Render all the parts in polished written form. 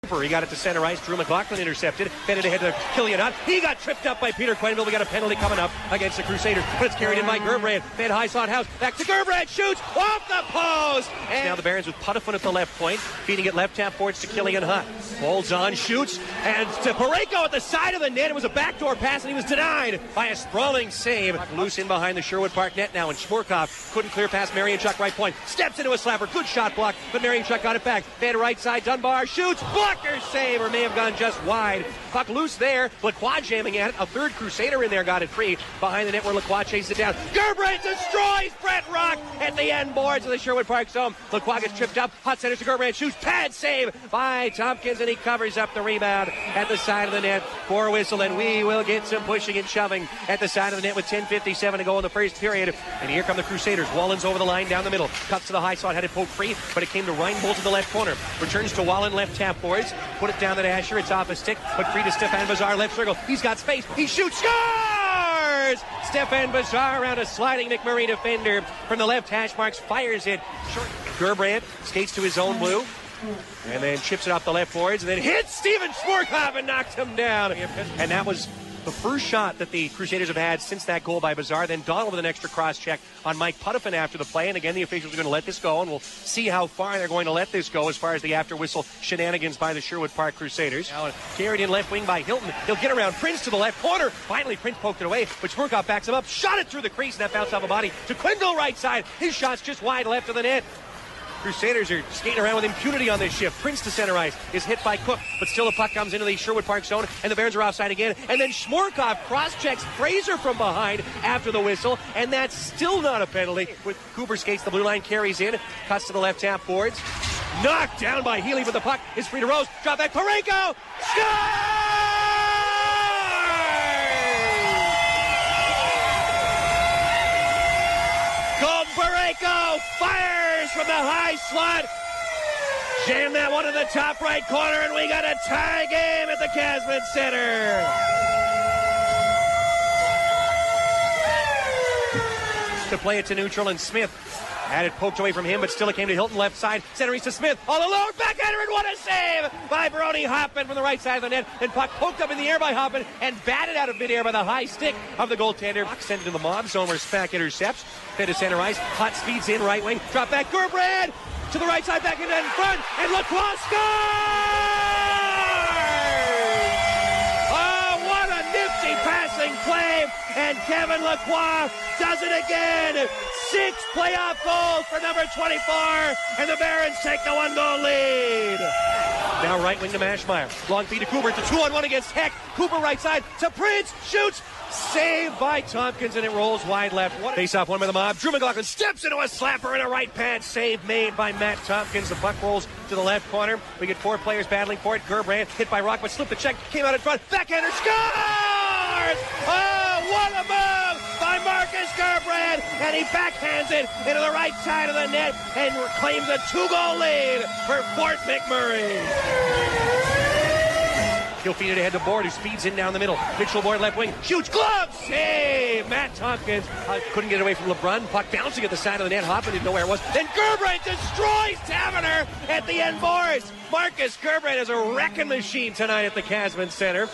He got it to center ice. McLaughlin intercepted. Fed it ahead to Killian Hutt. He got tripped up by Peter Quenneville. We got a penalty coming up against the Crusaders. But it's carried in by Gerbrandt. Fed high slot house. Back to Gerbrandt. Shoots off the post. And now the Barons with Puddifant at the left point. Feeding it left tap forwards to Killian Hutt. Holds on. Shoots. And to Parayko at the side of the net. It was a backdoor pass and he was denied by a sprawling save. Loose in behind the Sherwood Park net now. And Schmorkov couldn't clear past Marianchuk right point. Steps into a slapper. Good shot block. But Marianchuk got it back. Fed right side. Dunbar shoots. Blocker save. Or may have gone just wide. Puck loose there. Lacroix jamming at it. A third Crusader in there got it free. Behind the net where Lacroix chases it down. Gerbrandt destroys Brett Rock at the end boards of the Sherwood Park zone. Lacroix gets tripped up. Hutt centers to Gerbrandt. Shoots. Pad save by Tompkins and he covers up the rebound at the side of the net for a whistle. And we will get some pushing and shoving at the side of the net with 10:57 to go in the first period. And here come the Crusaders. Wallin's over the line down the middle. Cuts to the high slot. Had it poked free, but it came to Reinboldt in the left corner. Returns to Wallin left tap boards. Put it down the dasher. It's off a stick, but free to Stefan Bazar left circle. He's got space. He shoots. Scores! Stefan Bazar around a sliding McMurray defender from the left hash marks. Fires it short. Gerbrandt skates to his own blue. And then chips it off the left boards and then hits Steven Schmorkov and knocks him down. And that was the first shot that the Crusaders have had since that goal by Bazar. Then Donald with an extra cross-check on Mike Puddifant after the play. And again, the officials are going to let this go, and we'll see how far they're going to let this go as far as the after-whistle shenanigans by the Sherwood Park Crusaders. Now carried in left wing by Hilton. He'll get around Prince to the left corner. Finally, Prince poked it away, but Schmorkov backs him up. Shot it through the crease, and that bounced off a body to Quenneville right side. His shot's just wide left of the net. Crusaders are skating around with impunity on this shift. Prince to center ice is hit by Koch, but still the puck comes into the Sherwood Park zone, and the Barons are offside again. And then Schmorkov cross-checks Fraser from behind after the whistle, and that's still not a penalty. With Cooper skates the blue line, carries in, cuts to the left tap boards. Knocked down by Healy, but the puck is free to Rose. Drop back, Parayko! Score! Parayko fires from the high slot. Jam that one in the top right corner, and we got a tie game at the Casman Center. To play it to neutral, and Smith had it poked away from him, but still it came to Hilton left side. Center east to Smith. All alone. Backhander, and what a save by Brody Hoppin from the right side of the net. And puck poked up in the air by Hoppin and batted out of midair by the high stick of the goaltender. Sent into the mob zone where Spack intercepts. Fed to center ice. Hutt speeds in right wing. Drop back. Gerbrandt to the right side, back into in front. And Lacroix scores! Oh, what a nifty passing play. And Kevin Lacroix does it again. 6 playoff goals for number 24, and the Barons take the 1-goal lead. Now right wing to Maschmeyer. Long feed to Cooper. It's a 2-on-1 against Heck. Cooper right side to Prince. Shoots. Saved by Tompkins, and it rolls wide left. Face off one by the mob. McLaughlin steps into a slapper and a right pad save made by Matt Tompkins. The puck rolls to the left corner. We get 4 players battling for it. Gerbrandt hit by Rock, but slipped the check. Came out in front. Backhander scores! Oh, what a move by Markus Gerbrandt, and he backhands it into the right side of the net and claims a 2-goal lead for Fort McMurray. He'll feed it ahead to Board, who speeds in down the middle. Mitchell Board left wing. Shoots. Glove save. Matt Tompkins couldn't get away from LeBrun. Puck bouncing at the side of the net. Hoppin didn't know where it was. Then Gerbrandt destroys Taverner at the end boards. Markus Gerbrandt is a wrecking machine tonight at the Casman Center.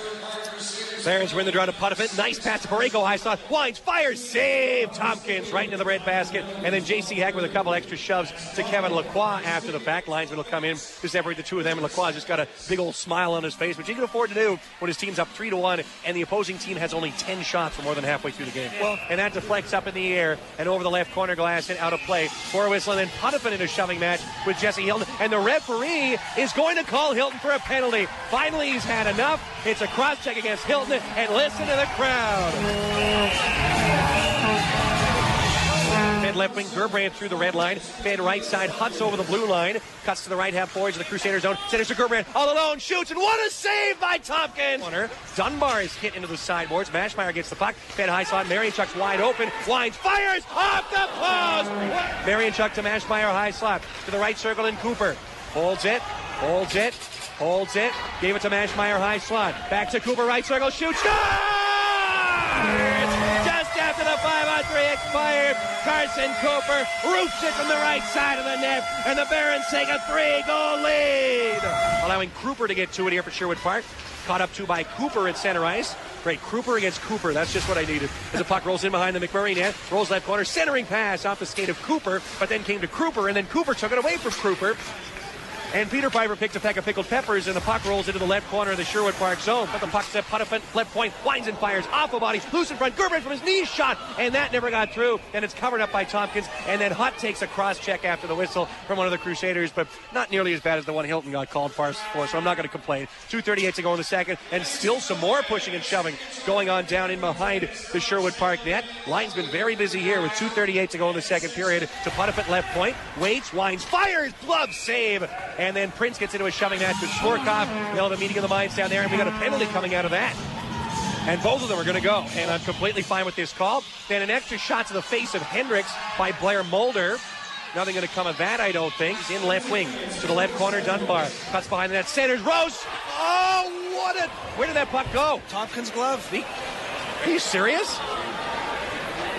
Barons win the draw to Puddifant. Nice pass to Parayko. High slot. Winds. Fires. Save. Tompkins right into the red basket. And then J.C. Heck with a couple extra shoves to Kevin Lacroix after the fact. Linesman will come in to separate the two of them. And Lacroix just got a big old smile on his face, which he can afford to do when his team's up 3-1 and the opposing team has only 10 shots for more than halfway through the game. Well, and that deflects up in the air and over the left corner glass and out of play for a whistle. And then Puddifant in a shoving match with Jesse Hilton. And the referee is going to call Hilton for a penalty. Finally, he's had enough. It's a cross-check against Hilton. And listen to the crowd. Fed left wing, Gerbrandt through the red line. Fed right side, Hutt's over the blue line. Cuts to the right half boards of the Crusader zone. Centers to Gerbrandt, all alone, shoots, and what a save by Tompkins! Dunbar is hit into the sideboards. Maschmeyer gets the puck. Fed high slot, Marianchuk's wide open. Winds, fires, off the post! Marianchuk to Maschmeyer, high slot. To the right circle in Cooper. Holds it. Holds it. Gave it to Maschmeyer, high slot. Back to Cooper, right circle, shoots, scores! Just after the 5-on-3 3 expired. Carson Cooper roofs it from the right side of the net, and the Barons take a 3-goal lead. Allowing Cooper to get to it here for Sherwood Park. Caught up to by Cooper at center ice. Great, Cooper against Cooper. That's just what I needed. As the puck rolls in behind the McMurray net, rolls left corner, centering pass off the skate of Cooper, but then came to Cooper, and then Cooper took it away from Cooper. And Peter Piper picked a peck of pickled peppers, and the puck rolls into the left corner of the Sherwood Park zone. But the puck's at Puddifant, left point, winds and fires, off a body, loose in front, Gerbrandt from his knees shot, and that never got through, and it's covered up by Tompkins, and then Hutt takes a cross-check after the whistle from one of the Crusaders, but not nearly as bad as the one Hilton got called for, so I'm not going to complain. 2:38 to go in the second, and still some more pushing and shoving going on down in behind the Sherwood Park net. Line's been very busy here with 2:38 to go in the second period. To Puddifant, left point, waits, winds, fires, glove save, and then Prince gets into a shoving match with Schmorkov. They'll have a meeting of the minds down there, and we got a penalty coming out of that. And both of them are going to go, and I'm completely fine with this call. Then an extra shot to the face of Hendricks by Blair Mulder. Nothing going to come of that, I don't think. He's in left wing to the left corner. Dunbar cuts behind the net. Centers, Rose. Oh, what a... Where did that puck go? Tompkins' glove. Are you serious?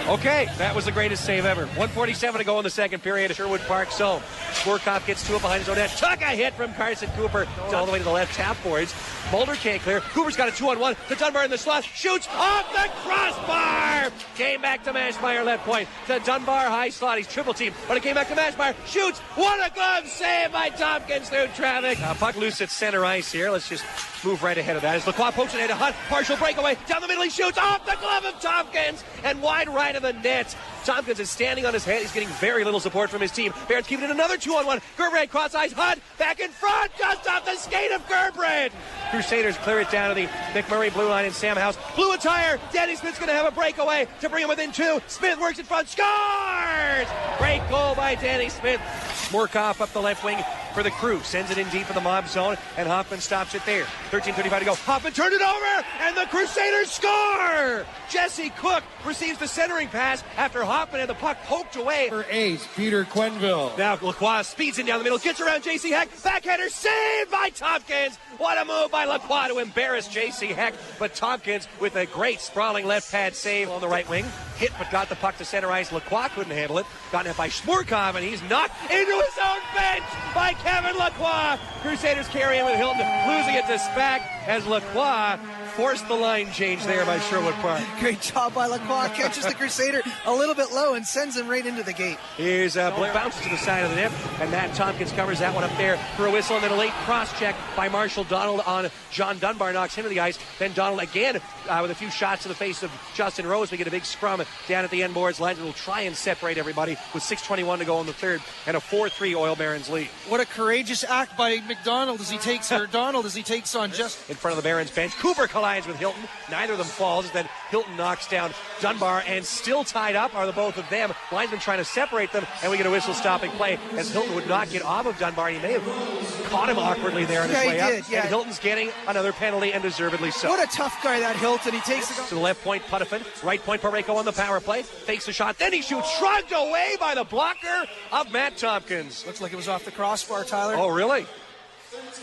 Okay, that was the greatest save ever. 1:47 to go in the second period at Sherwood Park zone. Schmorkov gets to it behind his own net. Took a hit from Carson Cooper all the way to the left tap boards. Mulder can't clear. Cooper's got a 2-on-1 to Dunbar in the slot. Shoots off the crossbar. Came back to Maschmeyer left point. To Dunbar high slot. He's triple team. But it came back to Maschmeyer. Shoots. What a glove save by Tompkins through traffic. Puck loose at center ice here. Let's just move right ahead of that. As Lacroix pokes it into Hutt. Partial breakaway. Down the middle he shoots off the glove of Tompkins. And wide right of the net. Tompkins is standing on his head. He's getting very little support from his team. Barons keeping it another 2-on-1. Gerbrandt cross ice. Hutt back in front. Just off the skate of Gerbrandt. Crusaders clear it down to the McMurray blue line and Sam House. Blew a tire. Danny Smith's going to have a breakaway to bring him within 2. Smith works in front. Scores! Great goal by Danny Smith. Schmorkov up the left wing for the Crew. Sends it in deep in the mob zone, and Hoffman stops it there. 13:35 to go. Hoffman turned it over, and the Crusaders score! Jesse Cook receives the centering pass after Hoffman had the puck poked away. For ace, Peter Quenneville. Now Lacroix speeds in down the middle, gets around J.C. Heck. Backhander saved by Tompkins. What a move by Lacroix to embarrass J.C. Heck. But Tompkins with a great sprawling left pad save on the right wing. Hit but got the puck to center ice. Lacroix couldn't handle it. Gotten it by Schmorkov, and he's knocked into his own bench by Kevin Lacroix. Crusaders carry him with Hilton, losing it to Spack as Lacroix forced the line change there by Sherwood Park. Great job by Lacroix. Catches the Crusader a little bit low and sends him right into the gate. Here's Blair bounces to the side of the net, and Matt Tompkins covers that one up there for a whistle, and then a late cross-check by Marshall Donald on John Dunbar, knocks him to the ice. Then Donald again with a few shots to the face of Justin Rose. We get a big scrum down at the end boards. Linesman will try and separate everybody with 6:21 to go in the third, and a 4-3 Oil Barons lead. What a courageous act by Donald as he takes on just in front of the Barons bench. Cooper collides with Hilton. Neither of them falls. Then Hilton knocks down Dunbar, and still tied up are the both of them. Linesman trying to separate them, and we get a whistle stopping play as Hilton would not get off of Dunbar. He may have caught him awkwardly there on his way up. And Hilton's getting another penalty, and deservedly so. What a tough guy that Hilton. He takes it to the left point, Puddifant. Right point, Parayko on the power play. Fakes the shot. Then he shoots, shrugged away by the blocker of Matt Tompkins. Looks like it was off the crossbar, Tyler. Oh, really?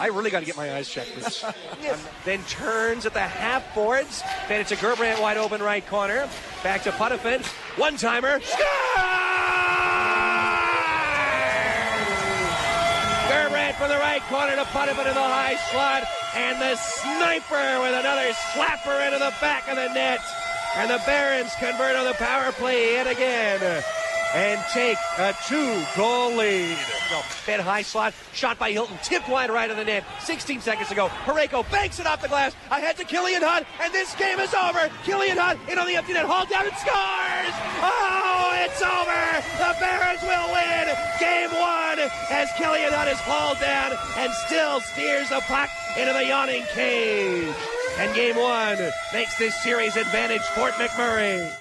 I really got to get my eyes checked. Then turns at the half boards. Then it's a Gerbrandt wide open right corner. Back to Puddifant. One-timer. Score! Gerbrandt from the right corner to Puddifant in the high slot. And the sniper with another slapper into the back of the net. And the Barons convert on the power play yet again. And take a 2-goal lead. Fed high slot, shot by Hilton, tipped wide right of the net. 16 seconds to go. Parayko banks it off the glass, ahead to Killian Hutt, and this game is over. Killian Hutt in on the empty net, hauled down and scores! Oh, it's over! The Barons will win Game 1 as Killian Hutt is hauled down and still steers the puck into the yawning cage. And Game 1 makes this series advantage Fort McMurray.